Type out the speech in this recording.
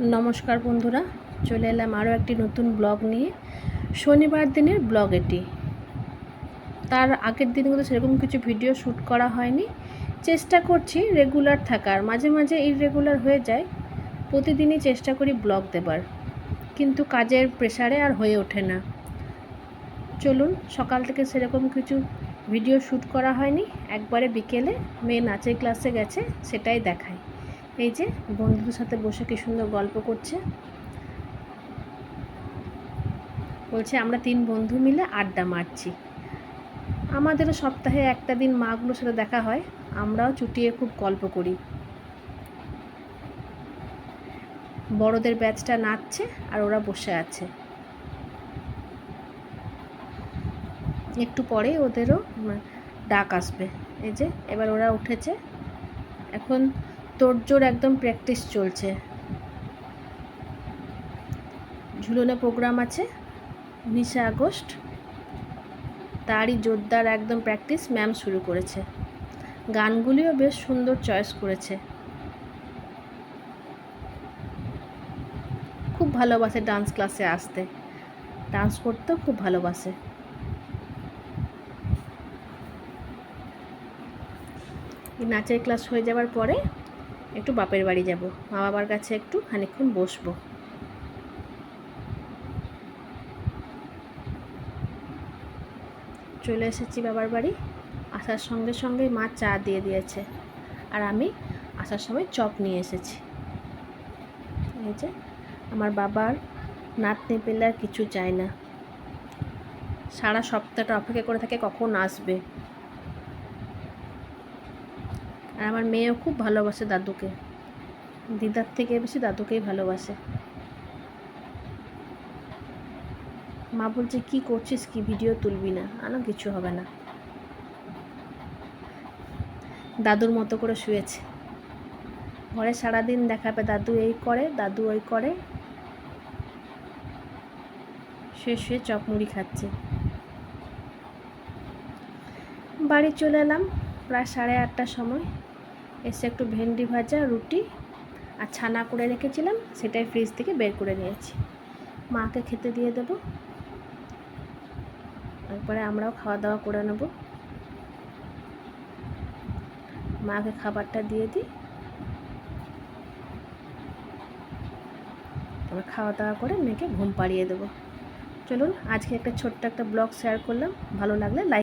নমস্কার বন্ধুরা, চলে এলাম আরও একটি নতুন ব্লগ নিয়ে। শনিবার দিনের ব্লগ এটি। তার আগের দিনগুলো সেরকম কিছু ভিডিও শ্যুট করা হয়নি। চেষ্টা করছি রেগুলার থাকার, মাঝে মাঝে ইররেগুলার হয়ে যায়। প্রতিদিনই চেষ্টা করি ব্লগ দেবার, কিন্তু কাজের প্রেসারে আর হয়ে ওঠে না। চলুন, সকাল থেকে সেরকম কিছু ভিডিও শ্যুট করা হয়নি। একবারে বিকেলে মেয়ে নাচের ক্লাসে গেছে, সেটাই দেখাই। এই যে বন্ধুদের সাথে বসে কি সুন্দর গল্প করছে। বলছে আমরা 3 বন্ধু মিলে আড্ডা মারছি। আমাদেরও সপ্তাহে একটা দিন মাগুলোর সাথে দেখা হয়, আমরাও চুটিয়ে খুব গল্প করি। বড়দের ব্যাচটা নাচছে আর ওরা বসে আছে। একটু পরে ওদেরও ডাক আসবে। এই যে এবার ওরা উঠেছে, এখন তোড়জোড় একদম প্র্যাকটিস চলছে। ঝুলনে প্রোগ্রাম আছে 19 আগস্ট, তারই জোরদার একদম প্র্যাকটিস ম্যাম শুরু করেছে। গানগুলিও বেশ সুন্দর চয়েস করেছে। খুব ভালোবাসে ডান্স ক্লাসে আসতে, ডান্স করতেও খুব ভালোবাসে। নাচের ক্লাস হয়ে যাওয়ার পরে একটু বাপের বাড়ি যাব, মা বাবার কাছে একটু খানিকক্ষণ বসবো। চলে এসেছি বাবার বাড়ি। আসার সঙ্গে সঙ্গে মা চা দিয়ে দিয়েছে, আর আমি আসার সময় চপ নিয়ে এসেছি। এই যে আমার বাবার নাতনি পেলে আর কিছু চায় না, সারা সপ্তাহটা অপেক্ষা করে থাকে কখন আসবে। আর আমার মেয়েও খুব ভালোবাসে দাদুকে, দিদার থেকে বেশি দাদুকেই ভালোবাসে। মা বলছে কি করছিস, কি ভিডিও তুলবি না? আনো, কিছু হবে না। দাদুর মতো করে শুয়েছে ঘরে, সারাদিন দেখাবে দাদু এই করে দাদু ওই করে, শুয়ে শুয়ে চপ মুড়ি খাচ্ছে। বাড়ি চলে এলাম প্রায় 8:30টার সময়। এসে একটু ভেন্ডি ভাজা, রুটি আর ছানা করে রেখেছিলাম, সেটাই ফ্রিজ থেকে বের করে নিয়েছি। মাকে খেতে দিয়ে দেবো, তারপরে আমরাও খাওয়া দাওয়া করে নেব। মাকে খাবারটা দিয়ে দিই, তারপর খাওয়া দাওয়া করে মেয়েকে ঘুম পাড়িয়ে দেবো। চলুন, আজকে একটা ছোট্ট একটা ব্লগ শেয়ার করলাম। ভালো লাগলে লাইক